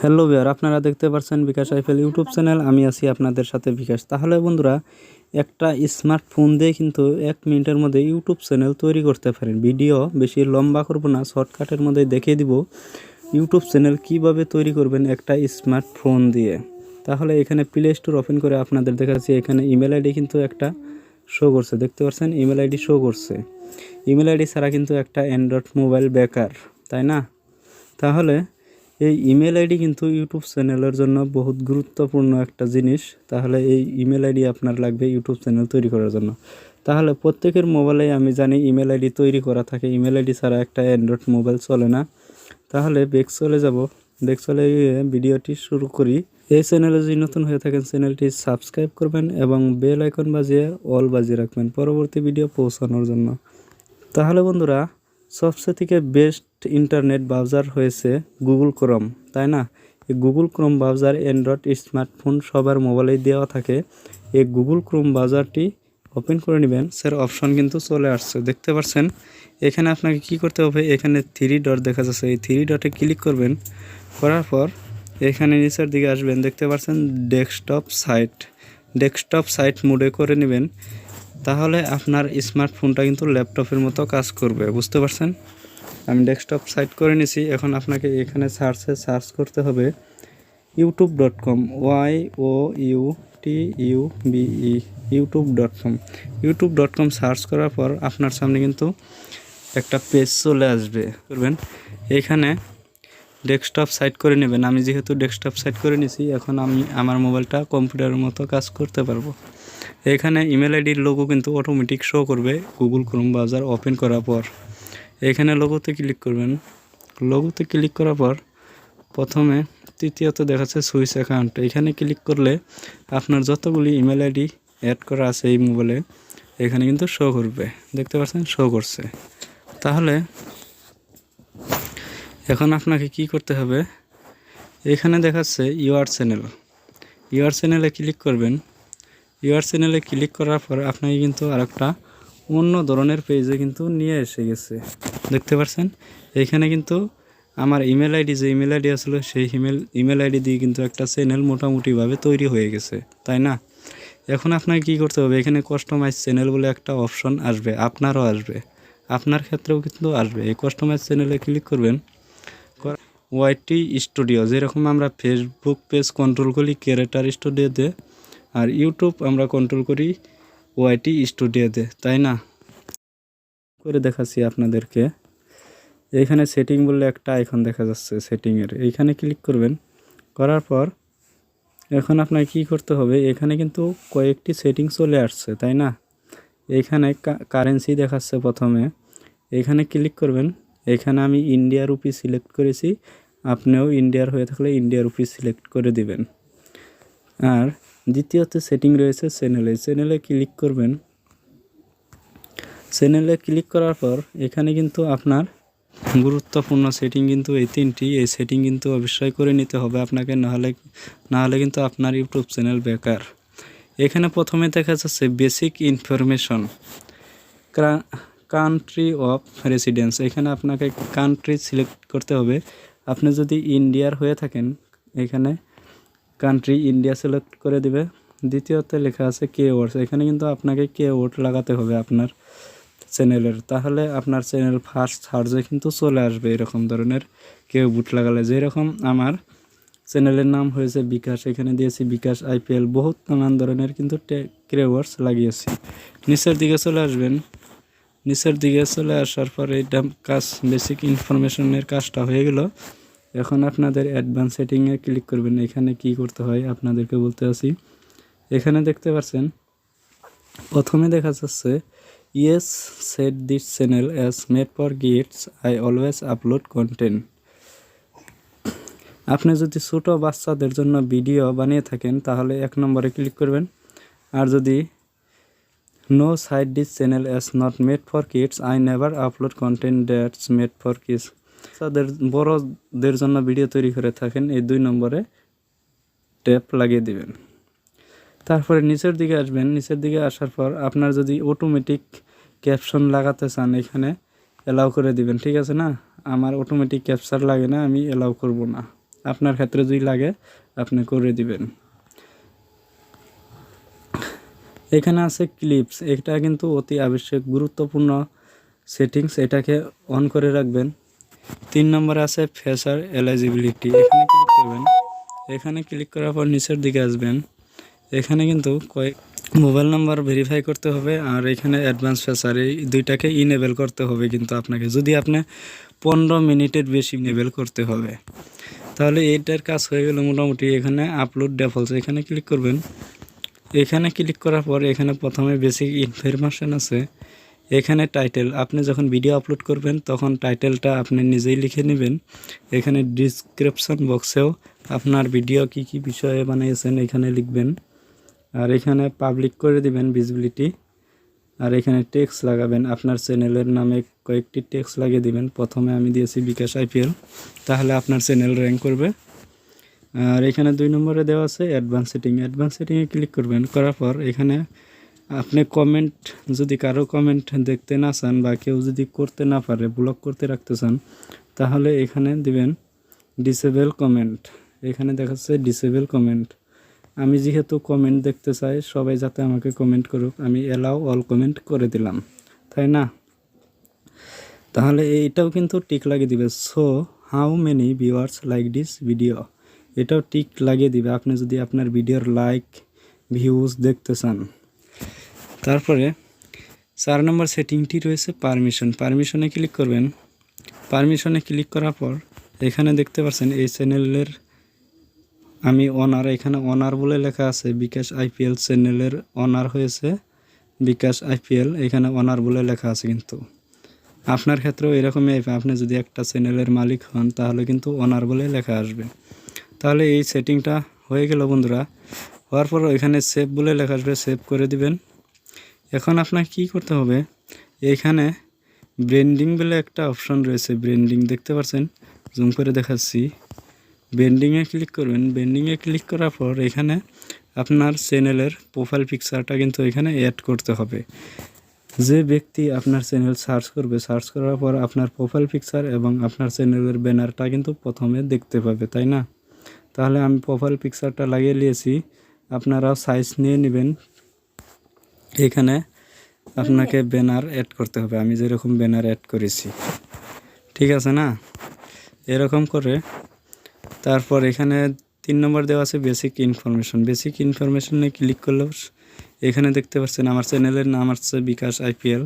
Hello viewer, আপনারা দেখতে পাচ্ছেন বিকাশাইফেল ইউটিউব চ্যানেল। আমি আছি আপনাদের সাথে বিকাশ। তাহলে বন্ধুরা, একটা স্মার্টফোন দিয়ে কিন্তু 1 মিনিটের মধ্যে ইউটিউব চ্যানেল তৈরি করতে পারেন। ভিডিও বেশি লম্বা করব না, শর্টকাটের মধ্যে দেখিয়ে দিব ইউটিউব চ্যানেল কিভাবে তৈরি করবেন একটা স্মার্টফোন দিয়ে। তাহলে এখানে প্লে স্টোর ওপেন করে আপনাদের দেখাচ্ছি। এখানে ইমেল আইডি কিন্তু একটা শো করছে, দেখতে পাচ্ছেন ইমেল আইডি শো করছে। ইমেল আইডি ছাড়া কিন্তু একটা অ্যান্ড্রয়েড মোবাইল বেকার, তাই না? তাহলে এই ইমেল আইডি কিন্তু ইউটিউব চ্যানেলের জন্য বহুত গুরুত্বপূর্ণ একটা জিনিস। তাহলে এই ইমেল আইডি আপনার লাগবে ইউটিউব চ্যানেল তৈরি করার জন্য। তাহলে প্রত্যেকের মোবাইলে আমি জানি ইমেল আইডি তৈরি করা থাকে। ইমেল আইডি ছাড়া একটা অ্যান্ড্রয়েড মোবাইল চলে না। তাহলে ব্যাক চলে যাব, ব্যাক চলে গিয়ে ভিডিওটি শুরু করি। এই চ্যানেলে যদি নতুন হয়ে থাকেন চ্যানেলটি সাবস্ক্রাইব করবেন এবং বেল আইকন বাজিয়ে অল বাজিয়ে রাখবেন পরবর্তী ভিডিও পৌঁছানোর জন্য। তাহলে বন্ধুরা, সবচেয়ে থেকে বেস্ট ইন্টারনেট ব্রাউজার হয়েছে গুগল ক্রোম, তাই না? এই Google Chrome browser Android smartphone সবার মোবাইলেই দেওয়া থাকে। এই গুগল ক্রোম ব্রাউজারটি ওপেন করে নেবেন। স্যার অপশন কিন্তু চলে আসছে, দেখতে পাচ্ছেন। এখানে আপনাকে কি করতে হবে, এখানে 3 ডট দেখা যাচ্ছে, এই 3 ডটে ক্লিক করবেন। করার পর এখানে নিচের দিকে আসবেন, দেখতে পাচ্ছেন ডেস্কটপ সাইট মোডে করে নেবেন। তাহলে আপনার স্মার্টফোনটা কিন্তু ল্যাপটপের মতো কাজ করবে, বুঝতে পারছেন? আমি ডেস্কটপ সাইট করে নিছি। এখন আপনাকে এখানে সার্চ করতে হবে youtube.com, YOUTUBE, youtube.com। youtube.com search করার পর আপনার সামনে কিন্তু একটা পেজ চলে আসবে। করবেন এখানে ডেস্কটপ সাইট করে নেবেন। আমি যেহেতু ডেস্কটপ সাইট করে নিছি, এখন আমি আমার মোবাইলটা কম্পিউটারের মতো কাজ করতে পারবো। এখানে ইমেল আইডির লোগো কিন্তু অটোমেটিক শো করবে গুগল ক্রোম ব্রাউজার ওপেন করার পর। এখানে লোগোতে ক্লিক করবেন। লোগোতে ক্লিক করার পর প্রথমে তৃতীয়ত দেখাচ্ছে সুইচ অ্যাকাউন্ট। এখানে ক্লিক করলে আপনার যতগুলি ইমেল আইডি অ্যাড করা আছে এই মোবাইলে এখানে কিন্তু শো করবে, দেখতে পাচ্ছেন শো করছে। তাহলে এখন আপনাকে কি করতে হবে, এখানে দেখাচ্ছে ইউর চ্যানেলে ক্লিক করবেন। ইউর চ্যানেলে ক্লিক করার পর আপনাকে কিন্তু আরেকটা অন্য ধরনের পেজে কিন্তু নিয়ে এসে গেছে, দেখতে পাচ্ছেন। এইখানে কিন্তু আমার ইমেল আইডি যে ইমেল আইডি আসলে সেই ইমেল আইডি দিয়ে কিন্তু একটা চ্যানেল মোটামুটিভাবে তৈরি হয়ে গেছে, তাই না? এখন আপনাকে কী করতে হবে, এখানে কাস্টমাইজ চ্যানেল বলে একটা অপশন আসবে, আপনারও আসবে, আপনার ক্ষেত্রেও কিন্তু আসবে। এই কাস্টমাইজ চ্যানেলে ক্লিক করবেন। ওয়াইটি স্টুডিও, যেরকম আমরা ফেসবুক পেজ কন্ট্রোল করি ক্রিয়েটর স্টুডিওতে, আর ইউটিউব আমরা কন্ট্রোল করি ওয়াইটি স্টুডিওতে, তাই না? করে দেখাচ্ছি আপনাদেরকে। এইখানে সেটিং বললে একটা আইকন দেখা যাচ্ছে সেটিংয়ের, এইখানে ক্লিক করবেন। করার পর এখন আপনাকে কী করতে হবে, এখানে কিন্তু কয়েকটি সেটিং চলে আসছে, তাই না? এইখানে কারেন্সি দেখাচ্ছে প্রথমে, এইখানে ক্লিক করবেন। এখানে আমি ইন্ডিয়া রুপি সিলেক্ট করেছি, আপনিও ইন্ডিয়ার হয়ে থাকলে ইন্ডিয়া রুপি সিলেক্ট করে দিবেন। আর দ্বিতীয়তে সেটিং রয়েছে চ্যানেলে ক্লিক করবেন। চ্যানেলে ক্লিক করার পর এখানে কিন্তু আপনার গুরুত্বপূর্ণ সেটিং কিন্তু এই 3টি, এই সেটিং কিন্তু অবশ্যই করে নিতে হবে আপনাকে, নাহলে কিন্তু আপনার ইউটিউব চ্যানেল বেকার। এখানে প্রথমে দেখা যাচ্ছে basic information, country of residence. এখানে আপনাকে কান্ট্রি সিলেক্ট করতে হবে। আপনি যদি ইন্ডিয়ার হয়ে থাকেন এখানে কান্ট্রি ইন্ডিয়া সিলেক্ট করে দিবে। দ্বিতীয়তে লেখা আছে কিওয়ার্ডস, এখানে কিন্তু আপনাকে কিওয়ার্ড লাগাতে হবে আপনার চ্যানেলের, তাহলে আপনার চ্যানেল ফার্স্ট সার্চে কিন্তু চলে আসবে এরকম ধরনের কিওয়ার্ড লাগালে। যেরকম আমার চ্যানেলের নাম হয়েছে বিকাশ, এখানে দিয়েছি বিকাশ আইপিএল, বহুত নানান ধরনের কিন্তু কিওয়ার্ডস লাগিয়েছি। নিচের দিকে চলে আসবেন। নিচের দিকে চলে আসার পরে এটা কাজ, বেসিক ইনফরমেশনের কাজটা হয়ে গেল। এখন আপনাদের অ্যাডভান্স সেটিংয়ে ক্লিক করবেন। এখানে কি করতে হয় আপনাদেরকে বলতে আসি। এখানে দেখতে পাচ্ছেন প্রথমে দেখা যাচ্ছে yes set this channel as made for kids, I always upload content. আপনি যদি ছোটো বাচ্চাদের জন্য ভিডিও বানিয়ে থাকেন তাহলে 1 নম্বরে ক্লিক করবেন। আর যদি no side this channel as not made for kids, I never upload content that's made for kids, বাচ্চাদের বড়দের জন্য ভিডিও তৈরি করে থাকেন, এই 2 নম্বরে ট্যাপ লাগিয়ে দিবেন। তারপরে নিচের দিকে আসবেন। নিচের দিকে আসার পর আপনার যদি অটোমেটিক ক্যাপশন লাগাতে চান এখানে অ্যালাউ করে দিবেন, ঠিক আছে না? আমার অটোমেটিক ক্যাপচার লাগে না, আমি অ্যালাউ করব না। আপনার ক্ষেত্রে যদি লাগে আপনি করে দিবেন। এখানে আছে ক্লিপস, এটা কিন্তু অতি আবশ্যক গুরুত্বপূর্ণ সেটিংস, এটাকে অন করে রাখবেন। 3 নম্বরে আছে ফেসার এলিজিবিলিটি, এখানে ক্লিক করবেন। এখানে ক্লিক করার পর নিচের দিকে আসবেন। এখানে কিন্তু মোবাইল নাম্বার ভেরিফাই করতে হবে, আর এখানে অ্যাডভান্স ফেসার, এই দুইটাকে ইনেবল করতে হবে কিন্তু আপনাকে, যদি আপনি 15 মিনিটের বেশি ইনেবল করতে হবে। তাহলে এইটার কাজ হয়ে গেল মোটামুটি। এখানে আপলোড ডিফল্টস, এখানে ক্লিক করবেন। এখানে ক্লিক করার পর এখানে প্রথমে বেসিক ইনফরমেশন আছে। এখানে টাইটেল, আপনি যখন ভিডিও আপলোড করবেন তখন টাইটেলটা আপনি নিজেই লিখে নেবেন। এখানে ডিসক্রিপশন বক্সেও আপনার ভিডিও কি কি বিষয়ে বানিয়েছেন এখানে লিখবেন, আর এখানে পাবলিক করে দিবেন ভিজিবিলিটি। আর এখানে টেক্সট লাগাবেন, আপনার চ্যানেলের নামে কয়েকটি টেক্সট লাগিয়ে দিবেন। প্রথমে আমি দিয়েছি বিকাশ আইপিএল, তাহলে আপনার চ্যানেল র্যাঙ্ক করবে। আর এখানে 2 নম্বরে দেওয়া আছে অ্যাডভান্স সেটিং, অ্যাডভান্স সেটিংয়ে ক্লিক করবেন। করার পর এখানে আপনি কমেন্ট, যদি কারো কমেন্ট দেখতে না চান বা কেউ যদি করতে না পারে, ব্লক করতে রাখতে চান, তাহলে এখানে দিবেন ডিসেবল কমেন্ট। এখানে দেখাচ্ছে ডিসেবল কমেন্ট। আমি যেহেতু কমেন্ট দেখতে চাই, সবাই যাতে আমাকে কমেন্ট করুক, আমি অ্যালাউ অল কমেন্ট করে দিলাম, তাই না? তাহলে এইটাও কিন্তু টিক লাগিয়ে দিবে, so how many viewers like this video, এটাও টিক লাগিয়ে দিবে আপনি যদি আপনার ভিডিওর লাইক ভিউজ দেখতে চান। তারপরে 4 নম্বর সেটিংটি রয়েছে পারমিশন, পারমিশনে ক্লিক করবেন। পারমিশনে ক্লিক করার পর এখানে দেখতে পাচ্ছেন এই চ্যানেলের আমি অনার, এখানে অনার বলে লেখা আছে। বিকাশ আইপিএল চ্যানেলের অনার হয়েছে বিকাশ আইপিএল, এখানে অনার বলে লেখা আছে। কিন্তু আপনার ক্ষেত্রেও এরকমই, আপনি যদি একটা চ্যানেলের মালিক হন তাহলে কিন্তু অনার বলে লেখা আসবে। তাহলে এই সেটিংটা হয়ে গেল বন্ধুরা। হওয়ার পর এখানে সেভ বলে লেখা আসবে, সেভ করে দিবেন। এখন আপনাকে কী করতে হবে, এখানে ব্র্যান্ডিং বলে একটা অপশন রয়েছে, ব্র্যান্ডিং দেখতে পাচ্ছেন, জুম করে দেখাচ্ছি। ব্র্যান্ডিংয়ে ক্লিক করবেন। ব্র্যান্ডিংয়ে ক্লিক করার পর এখানে আপনার চ্যানেলের প্রোফাইল পিকচারটা কিন্তু এখানে অ্যাড করতে হবে। যে ব্যক্তি আপনার চ্যানেল সার্চ করবে, সার্চ করার পর আপনার প্রোফাইল পিকচার এবং আপনার চ্যানেলের ব্যানারটা কিন্তু প্রথমে দেখতে পাবে, তাই না? তাহলে আমি প্রোফাইল পিকচারটা লাগিয়ে নিয়েছি, আপনারাও সাইজ নিয়ে নেবেন। এখানে আপনাকে ব্যানার অ্যাড করতে হবে, আমি যেরকম ব্যানার অ্যাড করেছি, ঠিক আছে না? এরকম করে তারপর এখানে 3 নম্বর দেওয়া আছে বেসিক ইনফরমেশন। বেসিক ইনফরমেশনে ক্লিক করলে এখানে দেখতে পাচ্ছেন আমার চ্যানেলের নাম আসছে বিকাশ আইপিএল।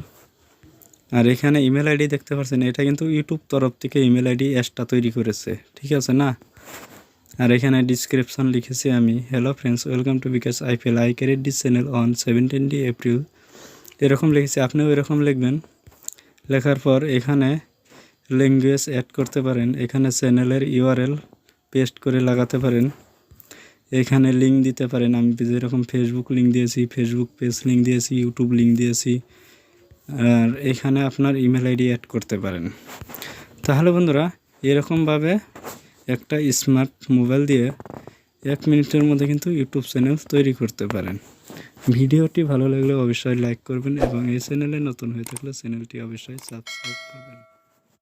আর এখানে ইমেল আইডি দেখতে পাচ্ছেন, এটা কিন্তু ইউটিউব তরফ থেকে ইমেল আইডি অ্যাডটা তৈরি করেছে, ঠিক আছে না? আর এখানে ডিসক্রিপশন লিখেছি আমি, hello friends, welcome to Bikash IPL, I create this channel on 17 April, এরকম লিখেছি। আপনিও এরকম লিখবেন। লেখার পর এখানে ল্যাঙ্গুয়েজ অ্যাড করতে পারেন, এখানে চ্যানেলের ইউআরএল পেস্ট করে লাগাতে পারেন, এখানে লিঙ্ক দিতে পারেন। আমি যেরকম ফেসবুক লিঙ্ক দিয়েছি, ফেসবুক পেজ লিঙ্ক দিয়েছি, ইউটিউব লিঙ্ক দিয়েছি, আর এখানে আপনার ইমেল আইডি অ্যাড করতে পারেন। তাহলে বন্ধুরা এরকমভাবে একটা স্মার্ট মোবাইল দিয়ে 1 মিনিটের মধ্যে কিন্তু ইউটিউব চ্যানেল তৈরি করতে পারেন। ভিডিওটি ভালো লাগলে অবশ্যই লাইক করবেন এবং এই চ্যানেলে নতুন হয়ে থাকলে চ্যানেলটি অবশ্যই সাবস্ক্রাইব করবেন।